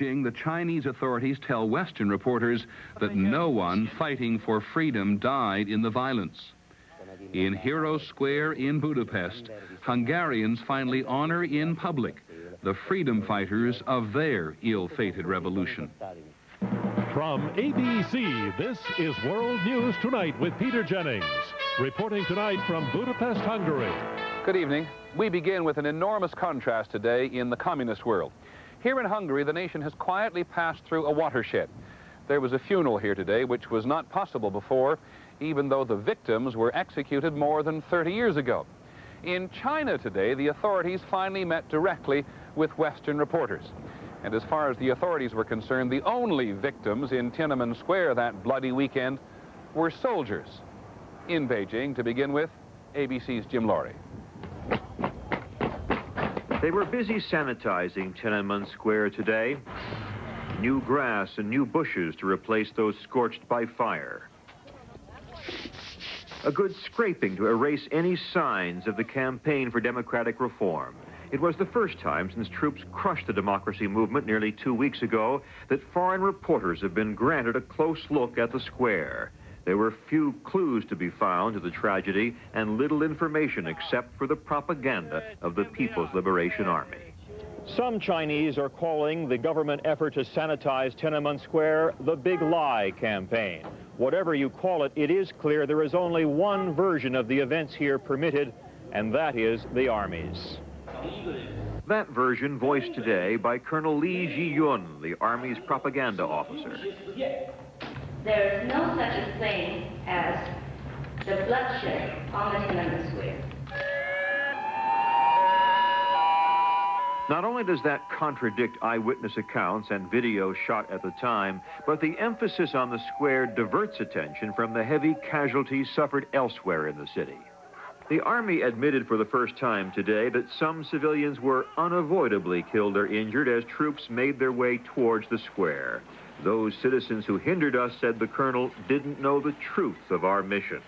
Beijing, the Chinese authorities tell Western reporters that no one fighting for freedom died in the violence. In Heroes Square in Budapest, Hungarians finally honor in public the freedom fighters of their ill-fated revolution. From ABC, this is World News Tonight with Peter Jennings, reporting tonight from Budapest, Hungary. Good evening. We begin with an enormous contrast today in the communist world. Here in Hungary, the nation has quietly passed through a watershed. There was a funeral here today, which was not possible before, even though the victims were executed more than 30 years ago. In China today, the authorities finally met directly with Western reporters. And as far as the authorities were concerned, the only victims in Tiananmen Square that bloody weekend were soldiers. In Beijing, to begin with, ABC's Jim Laurie. They were busy sanitizing Tiananmen Square today. New grass and new bushes to replace those scorched by fire. A good scraping to erase any signs of the campaign for democratic reform. It was the first time since troops crushed the democracy movement nearly 2 weeks ago that foreign reporters have been granted a close look at the square. There were few clues to be found to the tragedy and little information except for the propaganda of the People's Liberation Army. Some Chinese are calling the government effort to sanitize Tiananmen Square the Big Lie campaign. Whatever you call it, it is clear there is only one version of the events here permitted, and that is the Army's. That version voiced today by Colonel Lee Ji-yun, the Army's propaganda officer. There is no such a thing as the bloodshed on the Tiananmen Square. Not only does that contradict eyewitness accounts and video shot at the time, but the emphasis on the square diverts attention from the heavy casualties suffered elsewhere in the city. The Army admitted for the first time today that some civilians were unavoidably killed or injured as troops made their way towards the square. Those citizens who hindered us, said the colonel, didn't know the truth of our mission.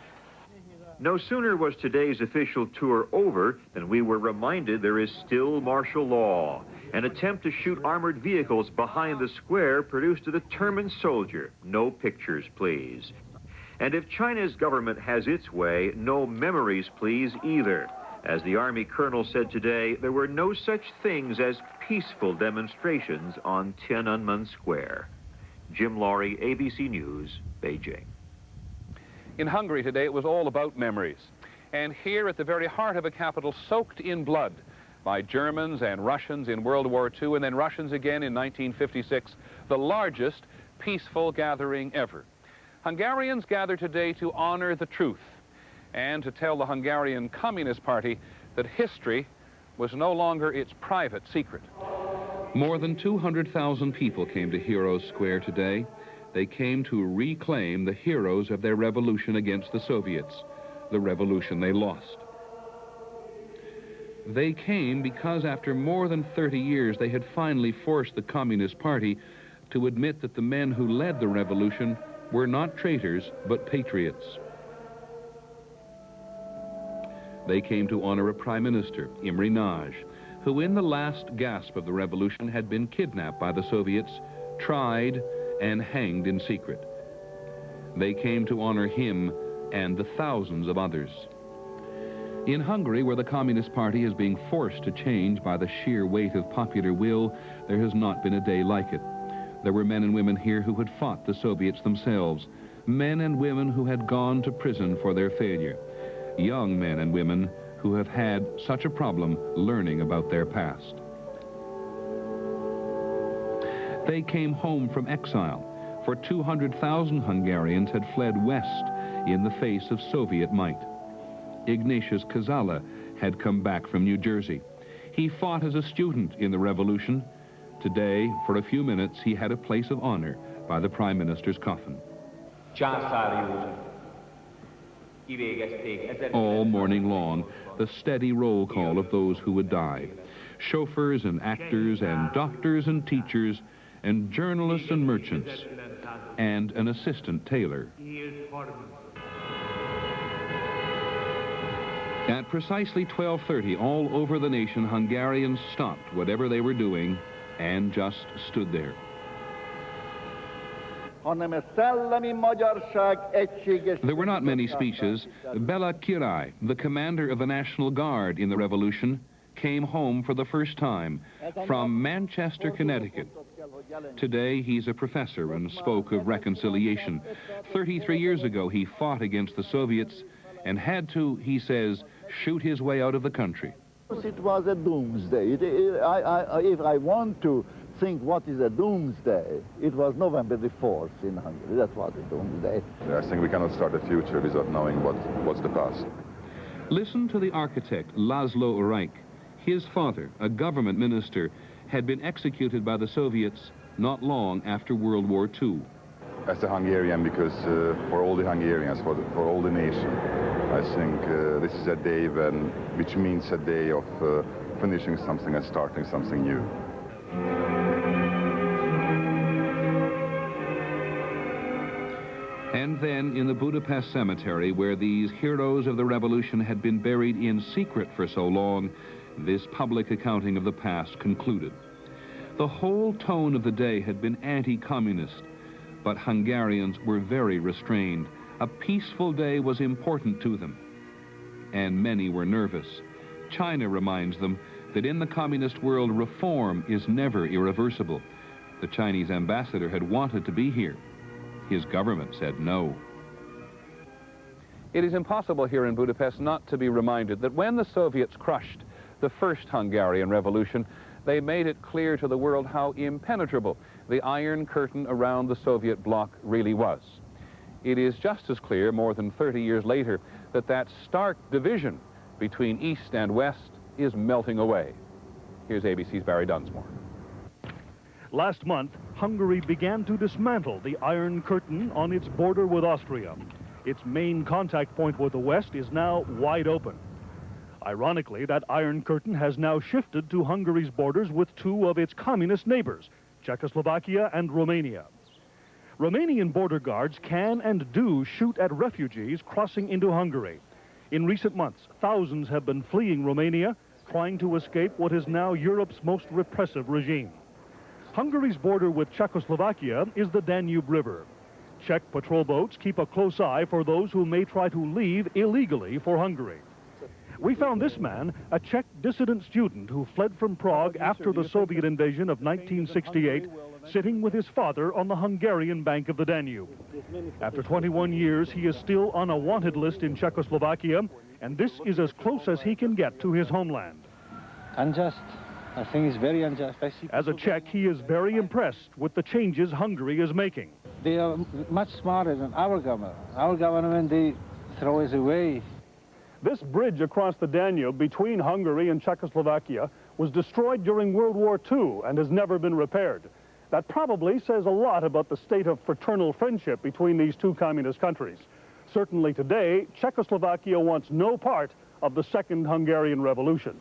No sooner was today's official tour over than we were reminded there is still martial law. An attempt to shoot armored vehicles behind the square produced a determined soldier. No pictures, please. And if China's government has its way, no memories, please, either. As the Army colonel said today, there were no such things as peaceful demonstrations on Tiananmen Square. Jim Laurie, ABC News, Beijing. In Hungary today, it was all about memories. And here at the very heart of a capital soaked in blood by Germans and Russians in World War II and then Russians again in 1956, the largest peaceful gathering ever. Hungarians gathered today to honor the truth and to tell the Hungarian Communist Party that history was no longer its private secret. More than 200,000 people came to Heroes Square today. They came to reclaim the heroes of their revolution against the Soviets, the revolution they lost. They came because after more than 30 years, they had finally forced the Communist Party to admit that the men who led the revolution were not traitors, but patriots. They came to honor a prime minister, Imre Nagy, who in the last gasp of the revolution had been kidnapped by the Soviets, tried, and hanged in secret. They came to honor him and the thousands of others. In Hungary, where the Communist Party is being forced to change by the sheer weight of popular will, there has not been a day like it. There were men and women here who had fought the Soviets themselves, men and women who had gone to prison for their failure, young men and women who have had such a problem learning about their past. They came home from exile, for 200,000 Hungarians had fled west in the face of Soviet might. Ignatius Kazala had come back from New Jersey. He fought as a student in the revolution. Today, for a few minutes, he had a place of honor by the Prime Minister's coffin. All morning long, the steady roll call of those who would die. Chauffeurs and actors and doctors and teachers and journalists and merchants and an assistant tailor. At precisely 12:30, all over the nation, Hungarians stopped whatever they were doing and just stood there. There were not many speeches. Bela Király, the commander of the National Guard in the Revolution, came home for the first time from Manchester, Connecticut. Today, he's a professor and spoke of reconciliation. 33 years ago, he fought against the Soviets and had to, he says, shoot his way out of the country. It was a doomsday. If I want to think what is a doomsday, it was November the 4th in Hungary. That was a doomsday. I think we cannot start a future without knowing what's the past. Listen to the architect, Laszlo Reich. His father, a government minister, had been executed by the Soviets not long after World War II. As a Hungarian, because for all the Hungarians, for all the nation, I think this is a day which means a day of finishing something and starting something new. And then in the Budapest cemetery, where these heroes of the revolution had been buried in secret for so long, this public accounting of the past concluded. The whole tone of the day had been anti-communist, but Hungarians were very restrained. A peaceful day was important to them, and many were nervous. China reminds them that in the communist world, reform is never irreversible. The Chinese ambassador had wanted to be here. His government said no. It is impossible here in Budapest not to be reminded that when the Soviets crushed the first Hungarian Revolution, they made it clear to the world how impenetrable the Iron Curtain around the Soviet bloc really was. It is just as clear, more than 30 years later, that that stark division between East and West is melting away. Here's ABC's Barry Dunsmore. Last month, Hungary began to dismantle the Iron Curtain on its border with Austria. Its main contact point with the West is now wide open. Ironically, that Iron Curtain has now shifted to Hungary's borders with two of its communist neighbors, Czechoslovakia and Romania. Romanian border guards can and do shoot at refugees crossing into Hungary. In recent months, thousands have been fleeing Romania, trying to escape what is now Europe's most repressive regime. Hungary's border with Czechoslovakia is the Danube River. Czech patrol boats keep a close eye for those who may try to leave illegally for Hungary. We found this man, a Czech dissident student who fled from Prague after the Soviet invasion of 1968, sitting with his father on the Hungarian bank of the Danube. After 21 years, he is still on a wanted list in Czechoslovakia, and this is as close as he can get to his homeland. Unjust. I think it's very unjust. As a Czech, he is very impressed with the changes Hungary is making. They are much smarter than our government. Our government, they throw us away. This bridge across the Danube between Hungary and Czechoslovakia was destroyed during World War II and has never been repaired. That probably says a lot about the state of fraternal friendship between these two communist countries. Certainly today, Czechoslovakia wants no part of the Second Hungarian Revolution.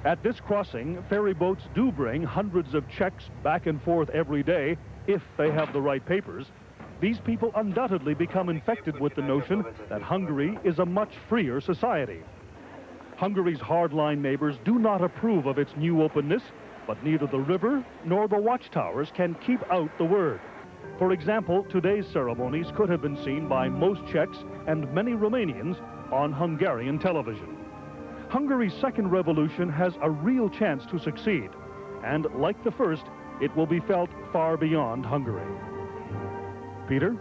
At this crossing, ferry boats do bring hundreds of Czechs back and forth every day, if they have the right papers. These people undoubtedly become infected with the notion that Hungary is a much freer society. Hungary's hardline neighbors do not approve of its new openness, but neither the river nor the watchtowers can keep out the word. For example, today's ceremonies could have been seen by most Czechs and many Romanians on Hungarian television. Hungary's second revolution has a real chance to succeed, and like the first, it will be felt far beyond Hungary. Peter?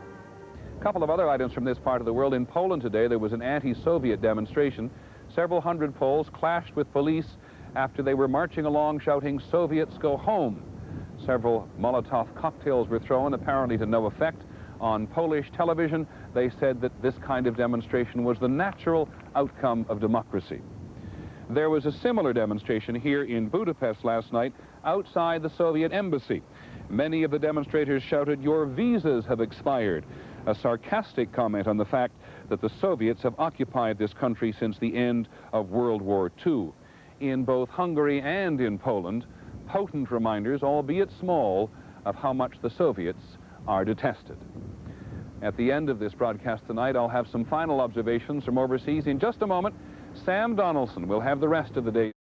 A couple of other items from this part of the world. In Poland today, there was an anti-Soviet demonstration. Several hundred Poles clashed with police after they were marching along shouting, "Soviets go home." Several Molotov cocktails were thrown, apparently to no effect. On Polish television, they said that this kind of demonstration was the natural outcome of democracy. There was a similar demonstration here in Budapest last night outside the Soviet embassy. Many of the demonstrators shouted, "Your visas have expired," a sarcastic comment on the fact that the Soviets have occupied this country since the end of World War II. In both Hungary and in Poland, potent reminders, albeit small, of how much the Soviets are detested. At the end of this broadcast tonight, I'll have some final observations from overseas. In just a moment, Sam Donaldson will have the rest of the day.